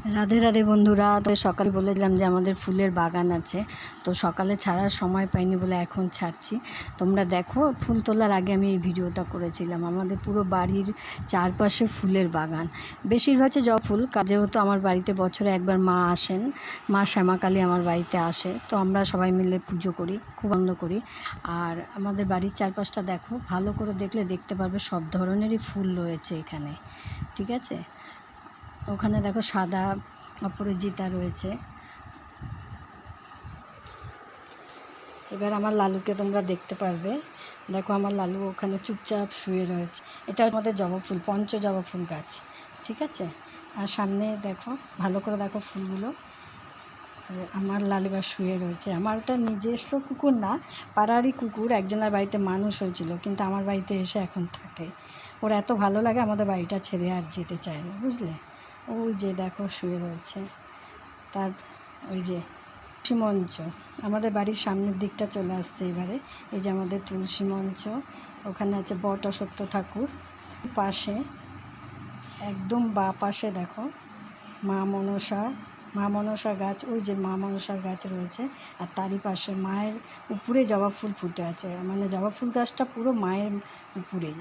রাধে রাধে বন্ধুরা। তো সকালে বলেছিলাম যে আমাদের ফুলের বাগান আছে, তো সকালে ছাড়ার সময় পাইনি বলে এখন ছাড়ছি। তোমরা দেখো, ফুল তোলার আগে আমি এই ভিডিওটা করেছিলাম। আমাদের পুরো বাড়ির চারপাশে ফুলের বাগান, বেশিরভাগ হচ্ছে জবা ফুল। যেহেতু আমার বাড়িতে বছরে একবার মা আসেন, মা শ্যামাকালী আমার বাড়িতে আসে, তো আমরা সবাই মিলে পুজো করি, খুব আনন্দ করি। আর আমাদের বাড়ির চারপাশটা দেখো, ভালো করে দেখলে দেখতে পারবে সব ধরনেরই ফুল রয়েছে এখানে, ঠিক আছে। ওখানে দেখো সাদা অপরাজিতা রয়েছে। এবার আমার লালুকে তোমরা দেখতে পারবে। দেখো আমার লালু ওখানে চুপচাপ শুয়ে রয়েছে। এটা আমাদের জবা ফুল, পঞ্চ জবা ফুল গাছ, ঠিক আছে। আর সামনে দেখো, ভালো করে দেখো ফুলগুলো। আমার লালু এবার শুয়ে রয়েছে। আমার ওটা নিজস্ব কুকুর না, পাড়ারই কুকুর। একজনের বাড়িতে মানুষ হয়েছিল, কিন্তু আমার বাড়িতে এসে এখন থাকে। ওর এত ভালো লাগে, আমাদের বাড়িটা ছেড়ে আর যেতে চায় না, বুঝলে। ওই যে দেখো শুয়ে রয়েছে। তার ওই যে তুলসী মঞ্চ আমাদের বাড়ির সামনের দিকটা চলে আসছে এবারে। এই যে আমাদের তুলসী মঞ্চ, ওখানে আছে বট অশ্বত্থ ঠাকুর। পাশে একদম বা পাশে দেখো মা মনসা গাছ, ওই যে মা মনসার গাছ রয়েছে। আর তারই পাশে মায়ের উপরে জবা ফুল ফুটে আছে, মানে জবা ফুল গাছটা পুরো মায়ের উপরেই।